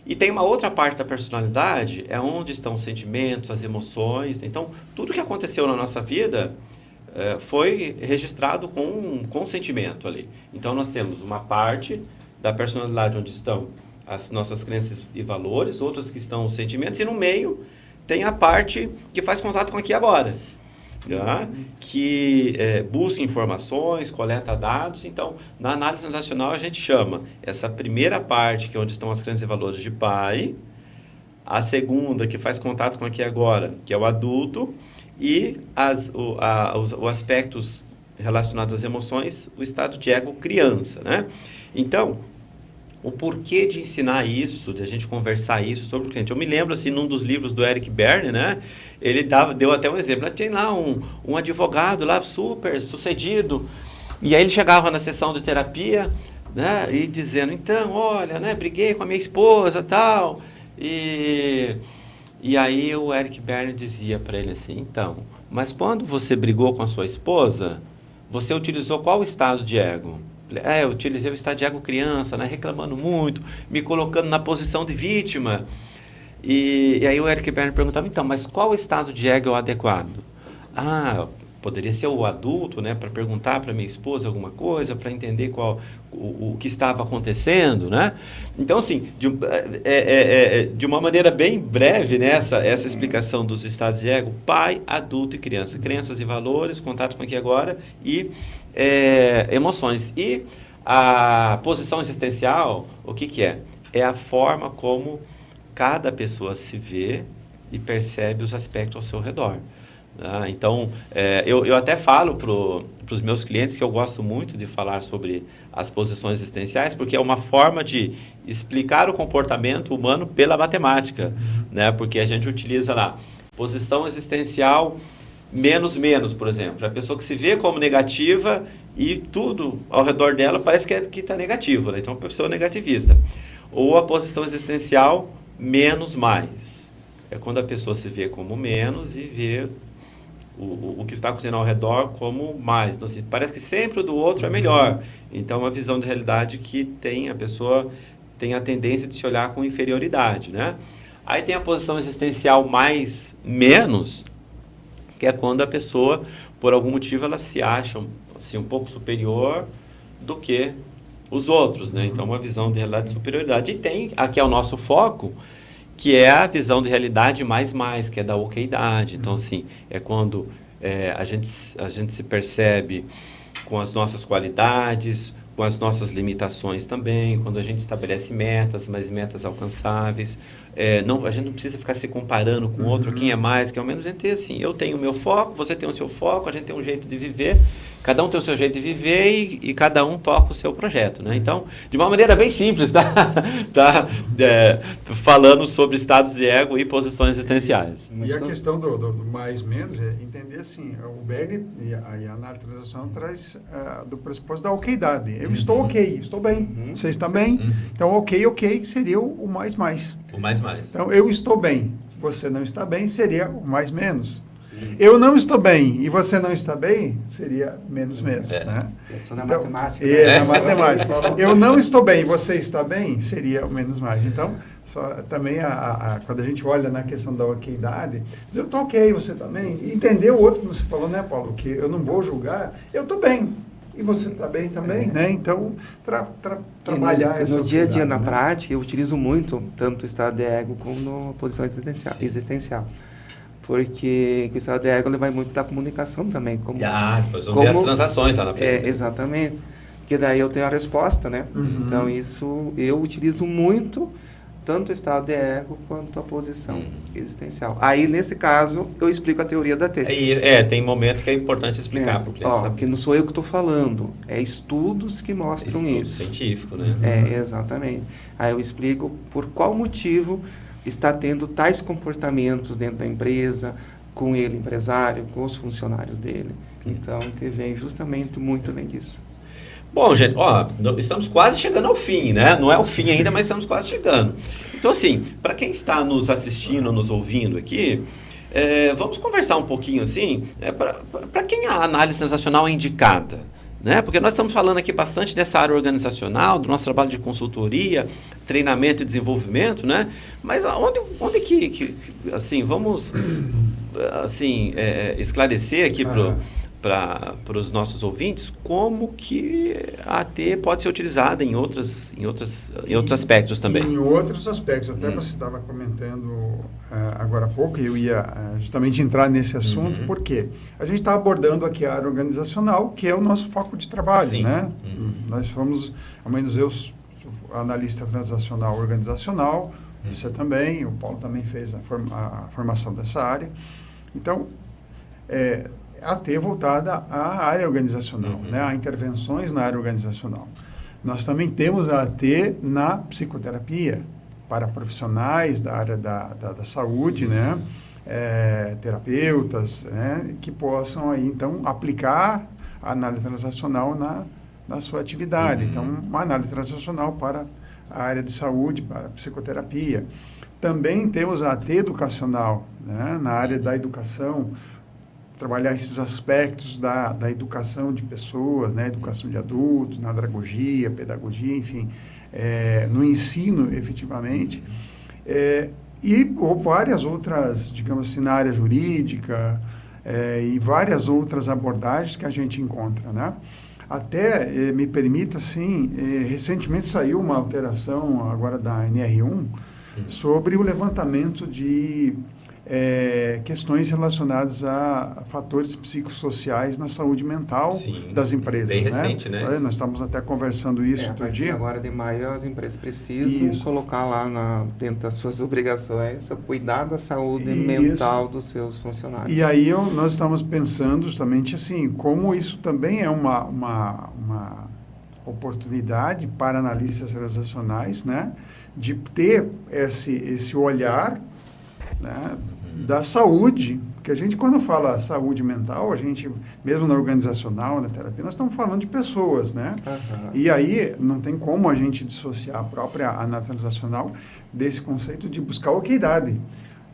E tem uma outra parte da personalidade, é onde estão os sentimentos, as emoções. Então, tudo que aconteceu na nossa vida foi registrado com sentimento ali. Então, nós temos uma parte da personalidade onde estão as nossas crenças e valores, outras que estão os sentimentos, e no meio tem a parte que faz contato com aqui e agora. Tá? Que busca informações, coleta dados. Então, na análise transacional, a gente chama essa primeira parte, que é onde estão as crenças e valores de pai, a segunda, que faz contato com aqui e agora, que é o adulto, e os aspectos relacionados às emoções, o estado de ego criança. Né? Então, o porquê de ensinar isso, de a gente conversar isso sobre o cliente. Eu me lembro, assim, num dos livros do Eric Berne, né? Ele deu até um exemplo. Tinha lá um advogado lá super sucedido, e aí ele chegava na sessão de terapia, né? E dizendo, então, olha, né? Briguei com a minha esposa e tal. E aí o Eric Berne dizia para ele assim, então, mas quando você brigou com a sua esposa, você utilizou qual estado de ego? Eu utilizei o estado de ego criança, né? Reclamando muito, me colocando na posição de vítima. E aí o Eric Berne perguntava, então, mas qual estado de ego é o adequado? Poderia ser o adulto, né? Para perguntar para minha esposa alguma coisa, para entender o que estava acontecendo, né? Então, assim, de uma maneira bem breve, né? Essa explicação dos estados de ego, pai, adulto e criança. Crenças e valores, contato com aqui e agora e emoções. E a posição existencial, o que é? É a forma como cada pessoa se vê e percebe os aspectos ao seu redor. Então, eu até falo para os meus clientes que eu gosto muito de falar sobre as posições existenciais, porque é uma forma de explicar o comportamento humano pela matemática, né? Porque a gente utiliza lá posição existencial menos, por exemplo. A pessoa que se vê como negativa e tudo ao redor dela parece que está negativo, né? Então, é uma pessoa negativista. Ou a posição existencial menos mais. É quando a pessoa se vê como menos e vê o que está acontecendo ao redor como mais. Então, assim, parece que sempre o do outro é melhor. Então, uma visão de realidade que a pessoa tem a tendência de se olhar com inferioridade, né? Aí tem a posição existencial mais menos, que é quando a pessoa, por algum motivo, ela se acha assim, um pouco superior do que os outros, né? Então, uma visão de realidade de superioridade. E tem, aqui é o nosso foco, que é a visão de realidade mais, que é da oqueidade. Então, assim, é quando a gente se percebe com as nossas qualidades, com as nossas limitações também, quando a gente estabelece metas, mas metas alcançáveis. A gente não precisa ficar se comparando com o outro, quem é mais, quem é menos. A gente tem assim, eu tenho o meu foco, você tem o seu foco, a gente tem um jeito de viver, cada um tem o seu jeito de viver e cada um toca o seu projeto, né? Então, de uma maneira bem simples, falando sobre estados de ego e posições existenciais. E a questão do mais-menos é entender assim, o Bernie e a análise transacional traz do pressuposto da oqueidade. Eu estou ok, estou bem, você está bem, então ok seria o mais. O mais. Então, eu estou bem, você não está bem, seria o mais menos. Eu não estou bem e você não está bem, seria menos. Né? Isso na matemática. Na matemática. Eu não estou bem e você está bem, seria o menos mais. Então, também quando a gente olha na questão da oqueidade, dizer eu estou ok, você está bem. E entender o outro que você falou, né, Paulo? Que eu não vou julgar, eu estou bem. E você está bem também, né? Então, trabalhar essa no dia a dia, na prática, eu utilizo muito tanto o estado de ego como a posição existencial. Porque o estado de ego ele vai muito da comunicação também. Depois vamos ver as transações lá na frente. Exatamente. Porque daí eu tenho a resposta, né? Então, isso eu utilizo muito, tanto o estado de ego quanto a posição existencial. Aí, nesse caso, eu explico a teoria da T. Tem momento que é importante explicar para o cliente saber. Porque não sou eu que estou falando, é estudos que mostram isso. Científico, né? Exatamente. Aí eu explico por qual motivo está tendo tais comportamentos dentro da empresa, com ele, empresário, com os funcionários dele. Então, que vem justamente muito além disso. Bom, gente, estamos quase chegando ao fim, né? Não é o fim ainda, mas estamos quase chegando. Então, assim, para quem está nos assistindo, nos ouvindo aqui, vamos conversar um pouquinho, assim, para quem a análise transacional é indicada, né? Porque nós estamos falando aqui bastante dessa área organizacional, do nosso trabalho de consultoria, treinamento e desenvolvimento, né? Mas onde que assim, vamos, assim, esclarecer aqui para os nossos ouvintes como que a AT pode ser utilizada em outros aspectos também. Em outros aspectos, até você estava comentando agora há pouco, eu ia justamente entrar nesse assunto, porque a gente está abordando aqui a área organizacional, que é o nosso foco de trabalho, né? Nós somos, ao menos eu, analista transacional organizacional, você também, o Paulo também fez a formação dessa área. Então, AT voltada à área organizacional, né? A intervenções na área organizacional. Nós também temos a AT na psicoterapia, para profissionais da área da saúde, né? Terapeutas, né? Que possam aí, então, aplicar a análise transacional na sua atividade. Então, uma análise transacional para a área de saúde, para a psicoterapia. Também temos a AT educacional, né? Na área da educação, trabalhar esses aspectos da educação de pessoas, né? Educação de adultos, na andragogia, pedagogia, enfim, no ensino, efetivamente. E várias outras, digamos assim, na área jurídica, e várias outras abordagens que a gente encontra, né? Até, me permita, assim, recentemente saiu uma alteração agora da NR1 sobre o levantamento de questões relacionadas a fatores psicossociais na saúde mental das empresas. Bem recente, né? Nós estamos até conversando isso outro dia. Agora de maio, as empresas precisam colocar lá dentro das suas obrigações cuidar da saúde mental dos seus funcionários. E aí nós estamos pensando justamente assim, como isso também é uma oportunidade para analistas transacionais, né, de ter esse olhar, né, da saúde, porque a gente, quando fala saúde mental, a gente, mesmo na organizacional, na terapia, nós estamos falando de pessoas, né? E aí não tem como a gente dissociar a própria análise transacional desse conceito de buscar oquidade.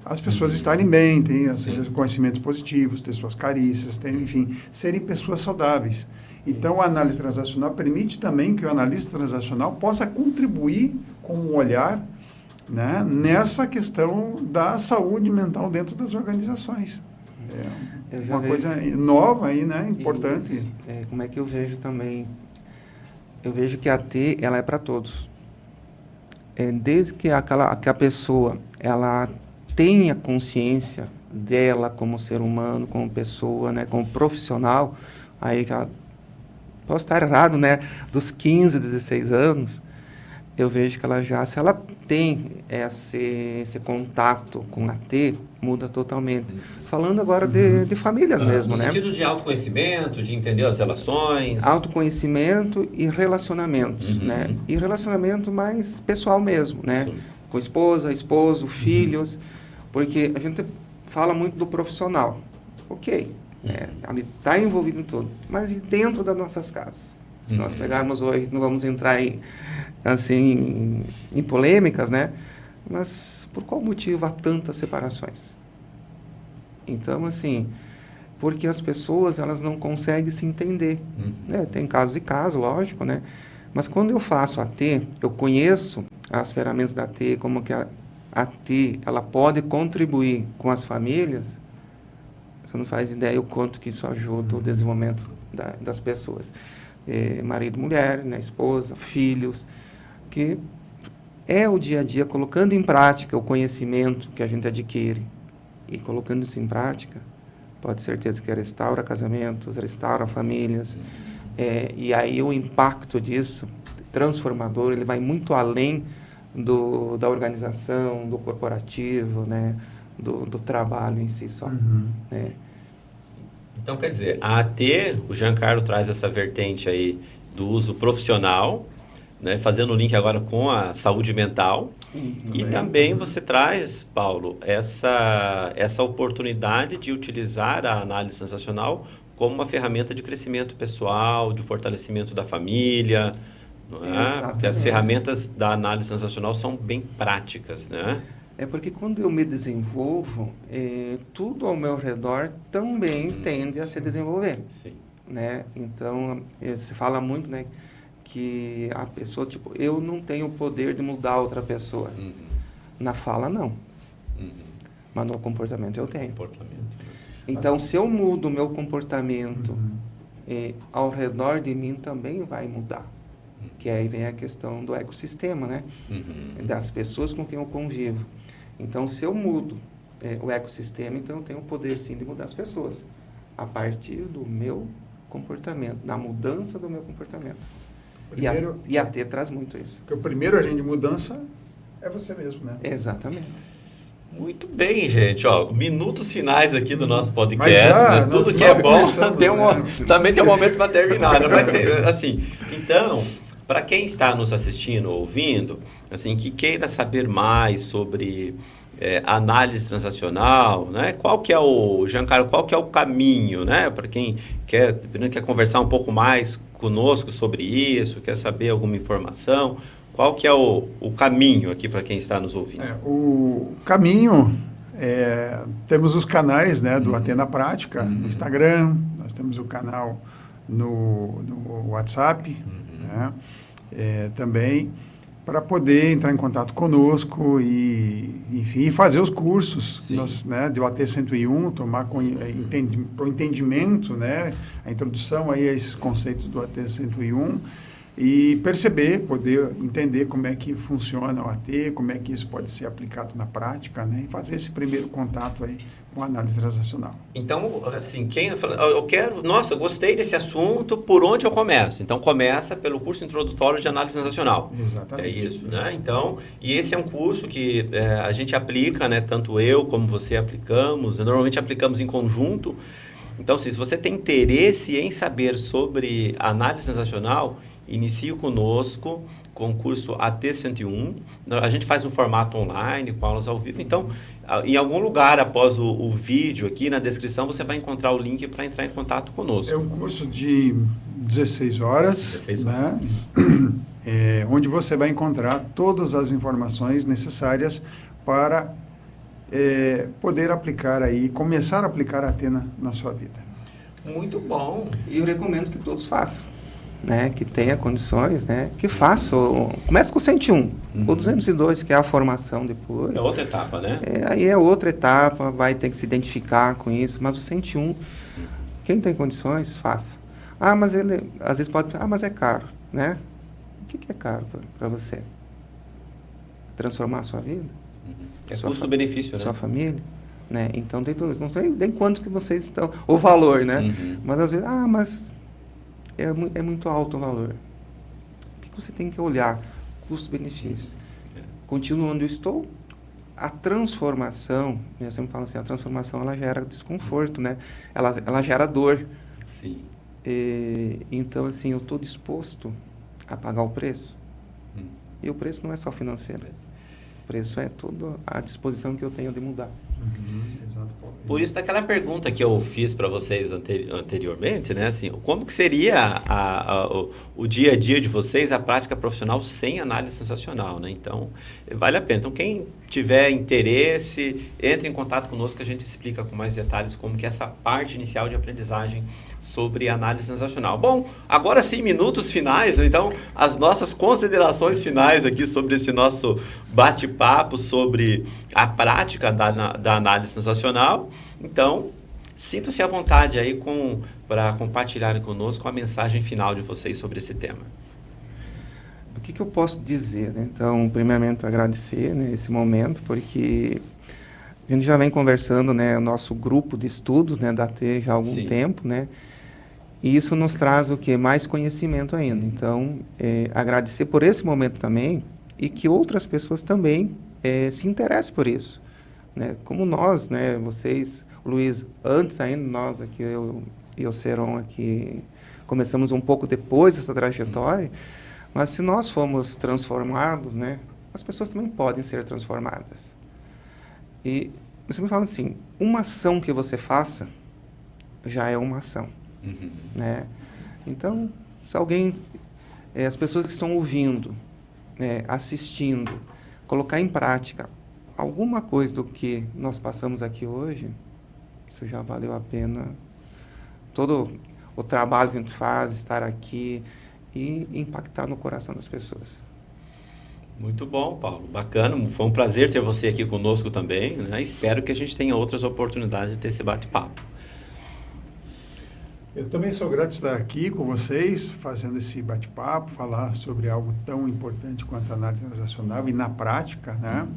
as pessoas estarem bem, terem conhecimentos positivos, ter suas carícias, enfim, serem pessoas saudáveis. Então, a análise transacional permite também que o analista transacional possa contribuir com um olhar, né, nessa questão da saúde mental dentro das organizações. É uma coisa nova aí, né, importante. Como é que eu vejo também? Eu vejo que a AT, ela é para todos. Desde que a pessoa ela tenha consciência dela como ser humano, como pessoa, né, como profissional, aí já posso estar errado, né, dos 15, 16 anos, eu vejo que ela já, se ela tem esse contato com a T, muda totalmente. Falando agora de famílias mesmo, né? No sentido de autoconhecimento, de entender as relações. Autoconhecimento e relacionamento, né? E relacionamento mais pessoal mesmo, né? Sim. Com esposa, esposo, filhos, porque a gente fala muito do profissional. Ok, ele está envolvido em tudo, mas e dentro das nossas casas? Se nós pegarmos hoje, não vamos entrar em polêmicas, né? Mas por qual motivo há tantas separações? Então, assim, porque as pessoas, elas não conseguem se entender, né? Tem casos e casos, lógico, né? Mas quando eu faço a T, eu conheço as ferramentas da T, como que a T, ela pode contribuir com as famílias, você não faz ideia o quanto que isso ajuda o desenvolvimento das pessoas. Marido, mulher, né? Esposa, filhos, que é o dia a dia, colocando em prática o conhecimento que a gente adquire e colocando isso em prática, pode ter certeza que restaura casamentos, restaura famílias, e aí o impacto disso, transformador, ele vai muito além da organização, do corporativo, né? Do trabalho em si só. Né? Então, quer dizer, a AT, o Giancarlo traz essa vertente aí do uso profissional, né, fazendo o link agora com a saúde mental. E também você traz, Paulo, essa oportunidade de utilizar a análise transacional como uma ferramenta de crescimento pessoal, de fortalecimento da família, não é? Porque as ferramentas da análise transacional são bem práticas, né? Porque quando eu me desenvolvo, tudo ao meu redor também tende a se desenvolver. Sim. Né? Então, se fala muito, né, que a pessoa, tipo, eu não tenho o poder de mudar outra pessoa. Na fala, não. Mas no comportamento eu tenho. Então, se eu mudo o meu comportamento, ao redor de mim também vai mudar. Que aí vem a questão do ecossistema, né? Das pessoas com quem eu convivo. Então, se eu mudo o ecossistema, então eu tenho o poder, sim, de mudar as pessoas. A partir do meu comportamento, da mudança do meu comportamento. E a T traz muito isso. Porque o primeiro agente de mudança é você mesmo, né? Exatamente. Muito bem, gente. Ó, minutos finais aqui do nosso podcast. Né? Tudo que é bom também tem um momento para terminar. Né? Mas assim, então, para quem está nos assistindo, ouvindo, assim, que queira saber mais sobre análise transacional, né? Qual que é o caminho, né? Para quem quer conversar um pouco mais conosco sobre isso, quer saber alguma informação, qual que é o caminho aqui para quem está nos ouvindo? O caminho, temos os canais, né, do AT na Prática, no Instagram, nós temos o canal no WhatsApp, né, também, para poder entrar em contato conosco e, enfim, fazer os cursos né, do AT 101, tomar o entendimento, né, a introdução aí a esses conceitos do AT 101, e perceber, poder entender como é que funciona o AT, como é que isso pode ser aplicado na prática, né? E fazer esse primeiro contato aí com a análise transacional. Então, assim, eu gostei desse assunto, por onde eu começo? Então, começa pelo curso introdutório de análise transacional. Exatamente. É isso, né? Então, e esse é um curso que a gente aplica, né? Tanto eu como você aplicamos, normalmente aplicamos em conjunto. Então, se você tem interesse em saber sobre análise transacional, inicie conosco com o curso AT 101. A gente faz um formato online, com aulas ao vivo. Então, em algum lugar após o vídeo aqui na descrição, você vai encontrar o link para entrar em contato conosco. É um curso de 16 horas, né? Onde você vai encontrar todas as informações necessárias para poder aplicar aí, começar a aplicar a Athena na sua vida. Muito bom. E eu recomendo que todos façam, né? Que tenha condições, né? Que façam. Começa com o 101, o 202, que é a formação depois. É outra etapa, né? Aí é outra etapa, vai ter que se identificar com isso, mas o 101, quem tem condições, faça. Ah, mas ele, às vezes pode, mas é caro, né? O que é caro para você? Transformar a sua vida? É custo-benefício, né? Sua família? Né? Então, tem tudo isso. Não sei nem quanto que vocês estão, o valor, né? Mas às vezes, mas é muito alto o valor. O que você tem que olhar? Custo-benefício. Continuo onde eu estou, a transformação, eu sempre falo assim, a transformação ela gera desconforto, né? Ela gera dor. Sim. Então, assim, eu estou disposto a pagar o preço. E o preço não é só financeiro. O preço é toda a disposição que eu tenho de mudar. Exato. Por isso, daquela pergunta que eu fiz para vocês anteriormente, né? Assim, como que seria o dia a dia de vocês, a prática profissional sem análise transacional, né? Então, vale a pena. Então, quem tiver interesse, entre em contato conosco que a gente explica com mais detalhes como que é essa parte inicial de aprendizagem sobre análise transacional. Bom, agora sim, minutos finais, então, as nossas considerações finais aqui sobre esse nosso bate-papo sobre a prática da análise transacional. Então, sintam-se à vontade aí para compartilharem conosco a mensagem final de vocês sobre esse tema. O que eu posso dizer, né? Então, primeiramente, agradecer, né, esse momento, porque a gente já vem conversando, né, o nosso grupo de estudos, né, da T já há algum tempo, né, e isso nos traz o quê? Mais conhecimento ainda. Então, agradecer por esse momento também e que outras pessoas também se interessem por isso, né? Como nós, né, vocês, Luiz, antes ainda, nós aqui, eu e o Seron aqui, começamos um pouco depois dessa trajetória, mas se nós formos transformados, né, as pessoas também podem ser transformadas. E eu sempre falo assim, uma ação que você faça já é uma ação, né? Então, se alguém, as pessoas que estão ouvindo, assistindo, colocar em prática alguma coisa do que nós passamos aqui hoje, isso já valeu a pena todo o trabalho que a gente faz, estar aqui e impactar no coração das pessoas. Muito bom, Paulo. Bacana. Foi um prazer ter você aqui conosco também, né? Espero que a gente tenha outras oportunidades de ter esse bate-papo. Eu também sou grato de estar aqui com vocês, fazendo esse bate-papo, falar sobre algo tão importante quanto a análise transacional e na prática, né?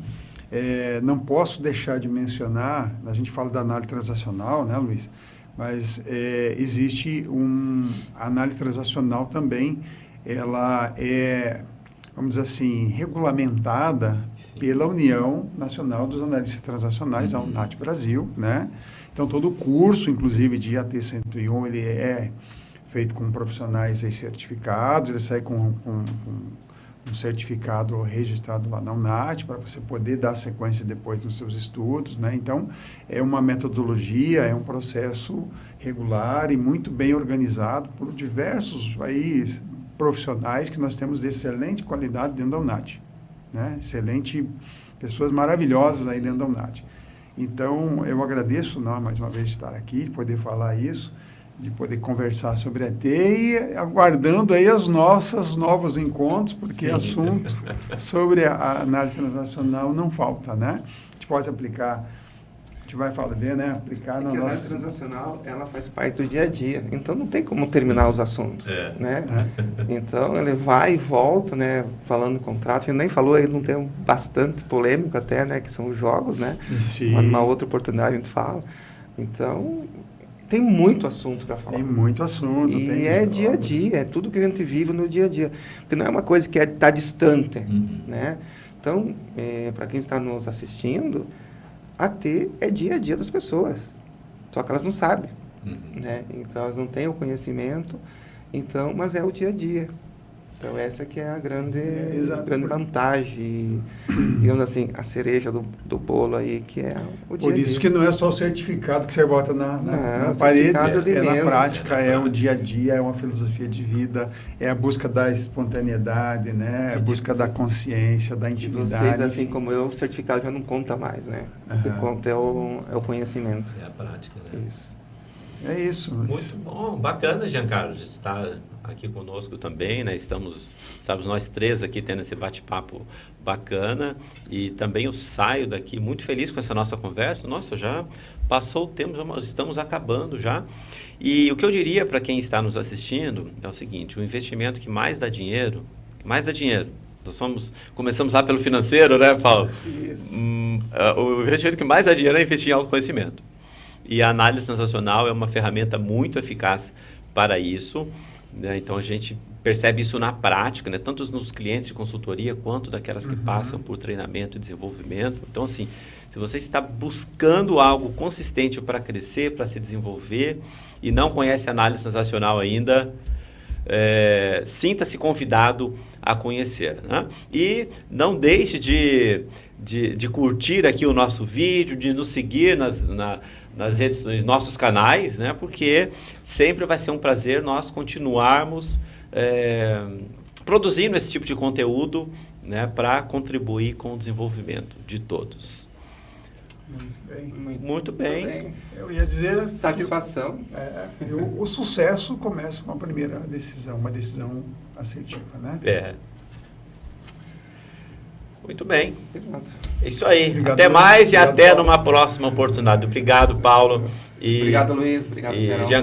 Não posso deixar de mencionar, a gente fala da análise transacional, né, Luiz? Mas existe a análise transacional também, ela é, vamos dizer assim, regulamentada pela União Nacional dos Analistas Transacionais, a UNAT Brasil, né? Então, todo o curso, inclusive, de AT 101, ele é feito com profissionais aí certificados, ele sai com um certificado registrado lá na UNAT, para você poder dar sequência depois nos seus estudos, né? Então, é uma metodologia, é um processo regular e muito bem organizado por diversos aí profissionais que nós temos de excelente qualidade dentro da UNAT, né? Pessoas maravilhosas aí dentro da UNAT. Então, eu agradeço, mais uma vez, estar aqui, de poder falar isso, de poder conversar sobre ET e aguardando aí os nossos novos encontros, porque assunto sobre a análise transacional não falta, né? A gente pode aplicar, a gente vai ver, né? Aplicar na nossa... A análise transacional, ela faz parte do dia a dia, então não tem como terminar os assuntos, né? Então, ele vai e volta, né? Falando contrato, a gente nem falou, aí não tem bastante polêmico até, né? Que são os jogos, né? Sim. Mas numa outra oportunidade a gente fala. Então... tem muito assunto para falar. Tem muito assunto. E é dia a dia, é tudo que a gente vive no dia a dia. Porque não é uma coisa que está distante, né? Então, para quem está nos assistindo, AT é dia a dia das pessoas. Só que elas não sabem, né? Então, elas não têm o conhecimento, mas é o dia a dia. Então, essa que é a grande Exato. vantagem, digamos assim, a cereja do bolo aí, que é o dia a Por dia. isso que não é só o certificado que você bota na Não, parede, certificado de é na menos. prática, é o dia a dia, é uma filosofia de vida, é a busca da espontaneidade, né? É a busca da consciência, da E intimidade. vocês, assim enfim. como eu, o certificado já não conta mais, né? O que Aham. conta é o conhecimento. É a prática, né? Isso. É isso. Muito bom, bacana, Giancarlo, de estar aqui conosco também, né? Estamos nós três aqui tendo esse bate-papo bacana e também eu saio daqui muito feliz com essa nossa conversa. Nossa, já passou o tempo, estamos acabando já. E o que eu diria para quem está nos assistindo é o seguinte, o investimento que mais dá dinheiro, nós começamos lá pelo financeiro, né, Paulo? Isso. O investimento que mais dá dinheiro é investir em autoconhecimento. E a análise transacional é uma ferramenta muito eficaz para isso, né? Então, a gente percebe isso na prática, né? Tanto nos clientes de consultoria, quanto daquelas que passam por treinamento e desenvolvimento. Então, assim, se você está buscando algo consistente para crescer, para se desenvolver, e não conhece a análise transacional ainda, sinta-se convidado a conhecer, né? E não deixe de curtir aqui o nosso vídeo, de nos seguir nas redes, nos nossos canais, né? Porque sempre vai ser um prazer nós continuarmos produzindo esse tipo de conteúdo, né? Para contribuir com o desenvolvimento de todos. Muito bem. Eu ia dizer Satisfação. que o sucesso começa com a primeira decisão, uma decisão assertiva, né? Muito bem. Obrigado. É isso aí. Obrigado, até mais Luiz. e Obrigado, até Paulo. numa próxima oportunidade. Obrigado, Paulo. Obrigado, Luiz. Obrigado, Serão.